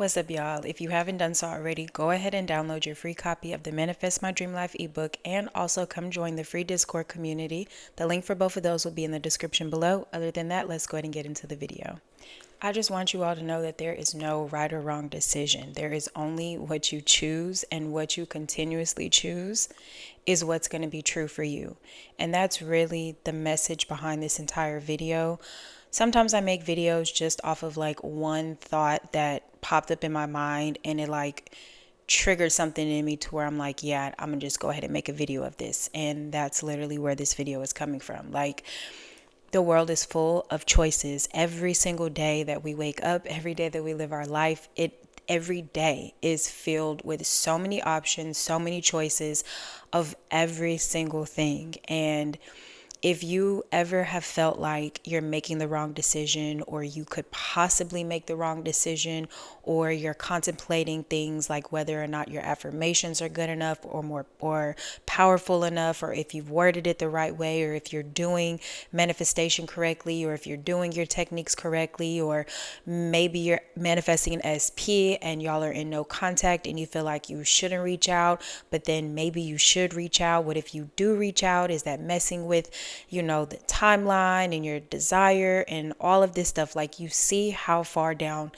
What's up, y'all? If you haven't done so already, go ahead and download your free copy of the Manifest My Dream Life ebook and also come join the free Discord community. The link for both of those will be in the description below. Other than that, let's go ahead and get into the video. I just want you all to know that there is no right or wrong decision. There is only what you choose, and what you continuously choose is what's going to be true for you. And that's really the message behind this entire video. Sometimes I make videos just off of like one thought that popped up in my mind, and it like triggered something in me to where I'm like, yeah, I'm gonna just go ahead and make a video of this. And that's literally where this video is coming from. Like, the world is full of choices. Every single day that we wake up, every day that we live our life, every day is filled with so many options, so many choices of every single thing. And if you ever have felt like you're making the wrong decision, or you could possibly make the wrong decision, or you're contemplating things like whether or not your affirmations are good enough or powerful enough, or if you've worded it the right way, or if you're doing manifestation correctly, or if you're doing your techniques correctly, or maybe you're manifesting an SP and y'all are in no contact and you feel like you shouldn't reach out, but then maybe you should reach out. What if you do reach out? Is that messing with the timeline and your desire and all of this stuff? Like, you see how far down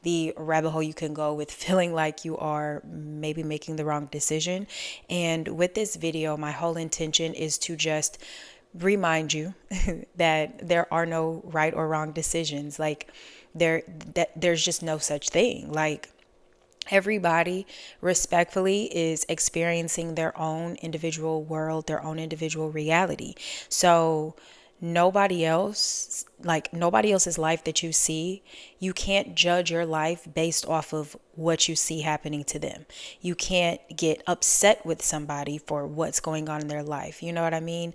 the rabbit hole you can go with feeling like you are maybe making the wrong decision. And with this video, my whole intention is to just remind you that there are no right or wrong decisions. Like, there's just no such thing. Like, everybody respectfully is experiencing their own individual world, their own individual reality. So nobody else's life that you see, you can't judge your life based off of what you see happening to them. You can't get upset with somebody for what's going on in their life. You know what I mean?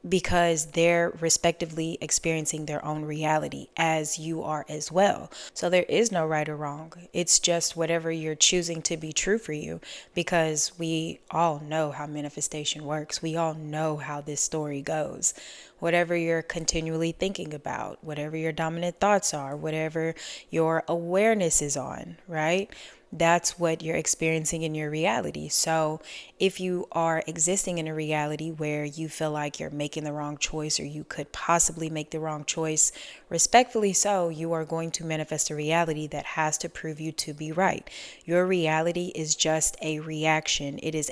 Because they're respectively experiencing their own reality, as you are as well. So there is no right or wrong. It's just whatever you're choosing to be true for you, because we all know how manifestation works. We all know how this story goes. Whatever you're continually thinking about, whatever your dominant thoughts are, whatever your awareness is on, right? That's what you're experiencing in your reality. So if you are existing in a reality where you feel like you're making the wrong choice, or you could possibly make the wrong choice, respectfully so, you are going to manifest a reality that has to prove you to be right. Your reality is just a reaction. It is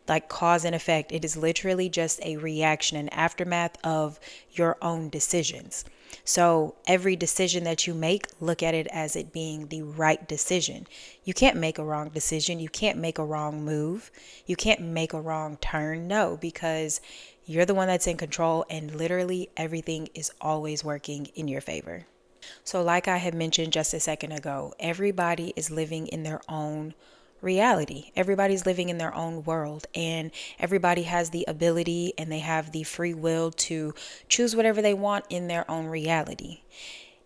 like cause and effect. It is literally just a reaction, an aftermath of your own decisions. So every decision that you make, look at it as it being the right decision. You can't make a wrong decision. You can't make a wrong move. You can't make a wrong turn. No, because you're the one that's in control, and literally everything is always working in your favor. So like I had mentioned just a second ago, everybody is living in their own reality. Everybody's living in their own world, and everybody has the ability and they have the free will to choose whatever they want in their own reality.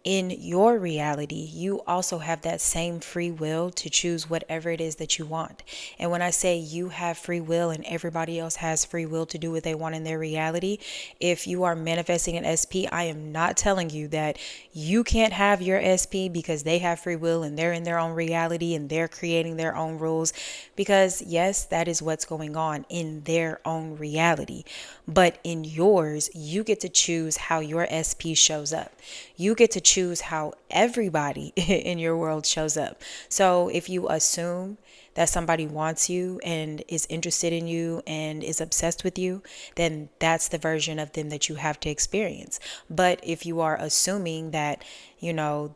In your reality, you also have that same free will to choose whatever it is that you want. And when I say you have free will and everybody else has free will to do what they want in their reality, if you are manifesting an SP, I am not telling you that you can't have your SP because they have free will and they're in their own reality and they're creating their own rules. Because yes, that is what's going on in their own reality. But in yours, you get to choose how your SP shows up. You get to choose how everybody in your world shows up. So if you assume that somebody wants you and is interested in you and is obsessed with you, then that's the version of them that you have to experience. But if you are assuming that,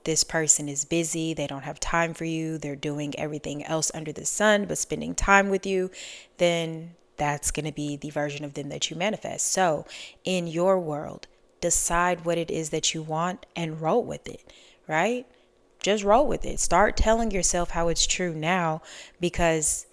this person is busy, they don't have time for you, they're doing everything else under the sun but spending time with you, then that's going to be the version of them that you manifest. So in your world, decide what it is that you want and roll with it, right? Just roll with it. Start telling yourself how it's true now, because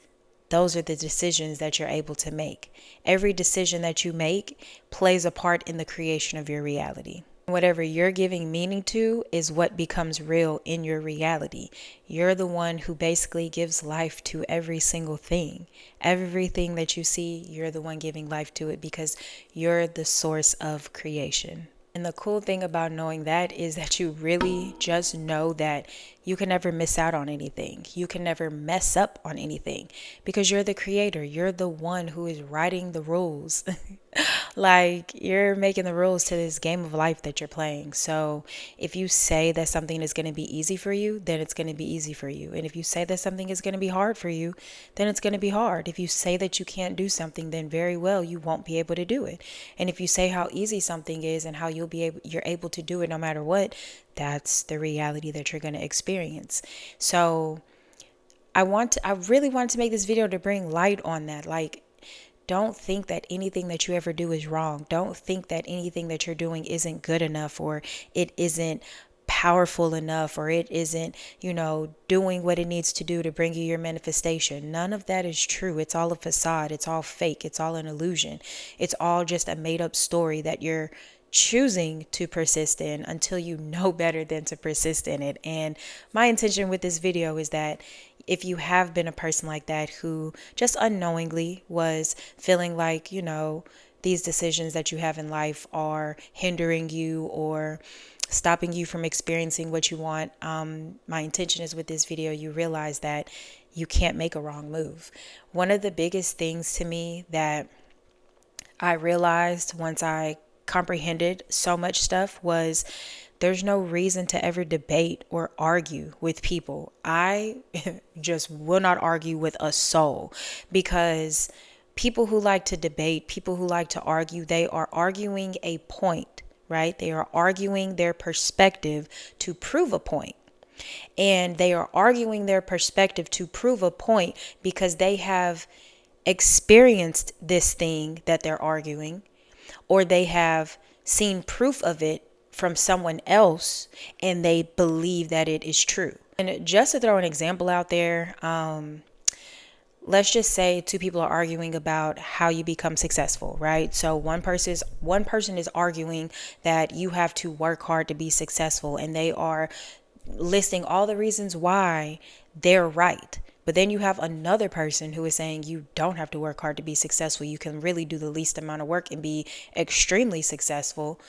those are the decisions that you're able to make. Every decision that you make plays a part in the creation of your reality. Whatever you're giving meaning to is what becomes real in your reality. You're the one who basically gives life to every single thing. Everything that you see, you're the one giving life to it, because you're the source of creation. And the cool thing about knowing that is that you really just know that you can never miss out on anything. You can never mess up on anything because you're the creator. You're the one who is writing the rules. Like, you're making the rules to this game of life that you're playing. So if you say that something is going to be easy for you, then it's going to be easy for you. And if you say that something is going to be hard for you, then it's going to be hard. If you say that you can't do something, then very well you won't be able to do it. And if you say how easy something is and how you're able to do it no matter what, that's the reality that you're going to experience. So I really want to make this video to bring light on that. Like, don't think that anything that you ever do is wrong. Don't think that anything that you're doing isn't good enough, or it isn't powerful enough, or it isn't, doing what it needs to do to bring you your manifestation. None of that is true. It's all a facade. It's all fake. It's all an illusion. It's all just a made up story that you're choosing to persist in until you know better than to persist in it. And my intention with this video is that if you have been a person like that who just unknowingly was feeling like, these decisions that you have in life are hindering you or stopping you from experiencing what you want, my intention is with this video, you realize that you can't make a wrong move. One of the biggest things to me that I realized once I comprehended so much stuff was there's no reason to ever debate or argue with people. I just will not argue with a soul, because people who like to debate, people who like to argue, they are arguing a point, right? They are arguing their perspective to prove a point. And they are arguing their perspective to prove a point because they have experienced this thing that they're arguing, or they have seen proof of it from someone else and they believe that it is true. And just to throw an example out there, let's just say two people are arguing about how you become successful, right? So one person is arguing that you have to work hard to be successful, and they are listing all the reasons why they're right. But then you have another person who is saying you don't have to work hard to be successful. You can really do the least amount of work and be extremely successful.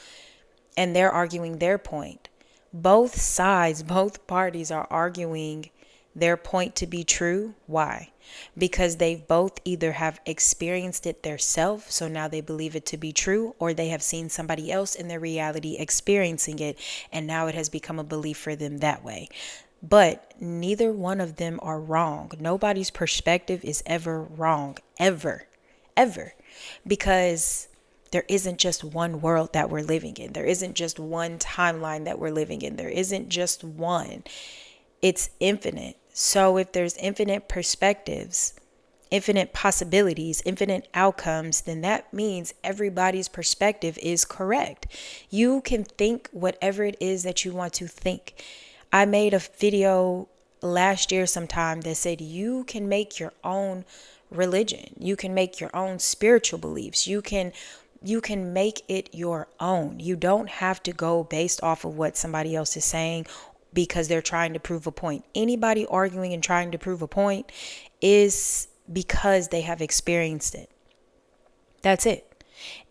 And they're arguing their point. Both sides, both parties are arguing their point to be true. Why? Because they both either have experienced it themselves, so now they believe it to be true, or they have seen somebody else in their reality experiencing it, and now it has become a belief for them that way. But neither one of them are wrong. Nobody's perspective is ever wrong, ever, because there isn't just one world that we're living in. There isn't just one timeline that we're living in. There isn't just one. It's infinite. So if there's infinite perspectives, infinite possibilities, infinite outcomes, then that means everybody's perspective is correct. You can think whatever it is that you want to think. I made a video last year sometime that said you can make your own religion. You can make your own spiritual beliefs. You can make it your own. You don't have to go based off of what somebody else is saying because they're trying to prove a point. Anybody arguing and trying to prove a point is because they have experienced it. That's it.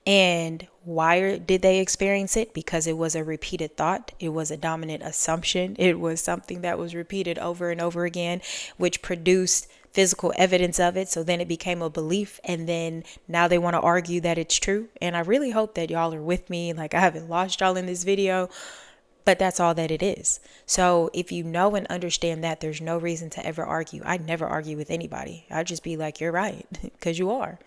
And why did they experience it? Because it was a repeated thought. It was a dominant assumption. It was something that was repeated over and over again, which produced physical evidence of it. So then it became a belief. And then now they want to argue that it's true. And I really hope that y'all are with me. Like, I haven't lost y'all in this video, but that's all that it is. So if you know and understand that, there's no reason to ever argue. I never argue with anybody. I just be like, you're right, because you are.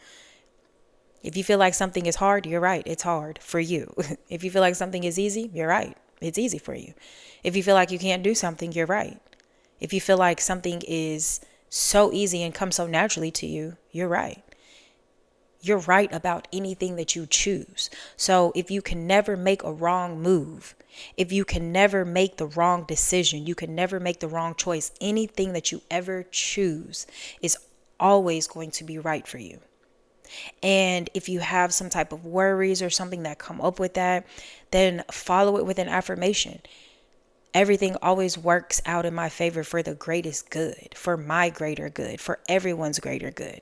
If you feel like something is hard, you're right. It's hard for you. If you feel like something is easy, you're right. It's easy for you. If you feel like you can't do something, you're right. If you feel like something is so easy and comes so naturally to you, you're right. You're right about anything that you choose. So if you can never make a wrong move, if you can never make the wrong decision, you can never make the wrong choice, anything that you ever choose is always going to be right for you. And if you have some type of worries or something that come up with that, then follow it with an affirmation. Everything always works out in my favor for the greatest good, for my greater good, for everyone's greater good.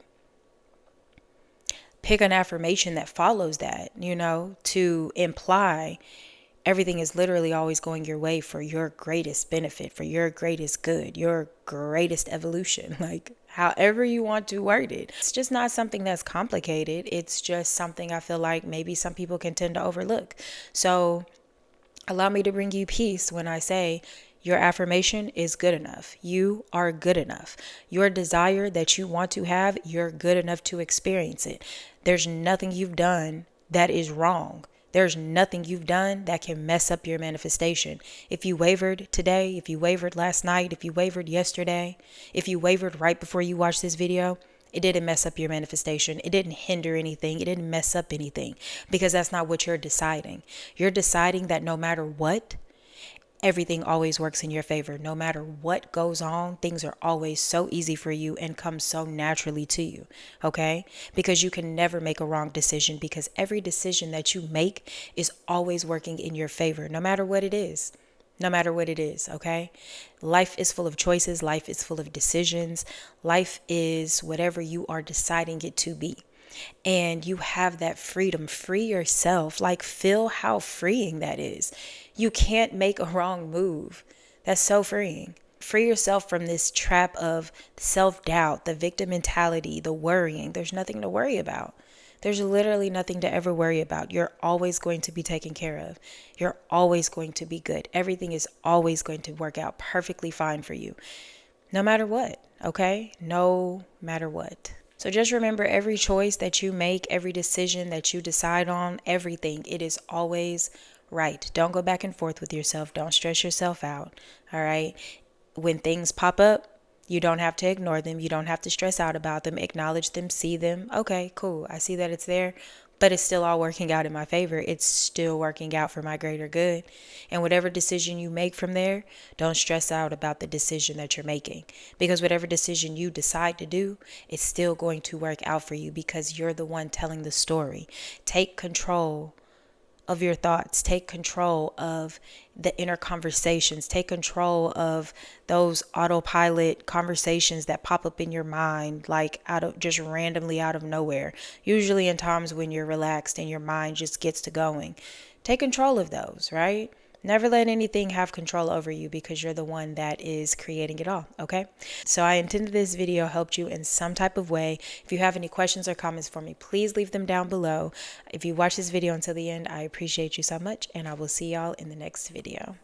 Pick an affirmation that follows that, to imply Everything is literally always going your way for your greatest benefit, for your greatest good, your greatest evolution. Like, however you want to word it. It's just not something that's complicated. It's just something I feel like maybe some people can tend to overlook. So allow me to bring you peace when I say your affirmation is good enough. You are good enough. Your desire that you want to have, you're good enough to experience it. There's nothing you've done that is wrong. There's nothing you've done that can mess up your manifestation. If you wavered today, if you wavered last night, if you wavered yesterday, if you wavered right before you watched this video, it didn't mess up your manifestation. It didn't hinder anything. It didn't mess up anything, because that's not what you're deciding. You're deciding that no matter what, everything always works in your favor. No matter what goes on, things are always so easy for you and come so naturally to you, okay? Because you can never make a wrong decision, because every decision that you make is always working in your favor, no matter what it is. No matter what it is, okay? Life is full of choices. Life is full of decisions. Life is whatever you are deciding it to be. And you have that freedom. Free yourself. Like, feel how freeing that is. You can't make a wrong move. That's so freeing. Free yourself from this trap of self-doubt, the victim mentality, the worrying. There's nothing to worry about. There's literally nothing to ever worry about. You're always going to be taken care of. You're always going to be good. Everything is always going to work out perfectly fine for you. No matter what, okay? No matter what. So just remember, every choice that you make, every decision that you decide on, everything, it is always right. Don't go back and forth with yourself. Don't stress yourself out. All right. When things pop up, you don't have to ignore them. You don't have to stress out about them. Acknowledge them, see them. Okay, cool. I see that it's there, but it's still all working out in my favor. It's still working out for my greater good. And whatever decision you make from there, don't stress out about the decision that you're making, because whatever decision you decide to do, it's still going to work out for you, because you're the one telling the story. Take control of your thoughts. Take control of the inner conversations. Take control of those autopilot conversations that pop up in your mind, like out of just randomly out of nowhere, usually in times when you're relaxed and your mind just gets to going. Take control of those, right? Never let anything have control over you, because you're the one that is creating it all, okay? So I intended this video helped you in some type of way. If you have any questions or comments for me, please leave them down below. If you watch this video until the end, I appreciate you so much, and I will see y'all in the next video.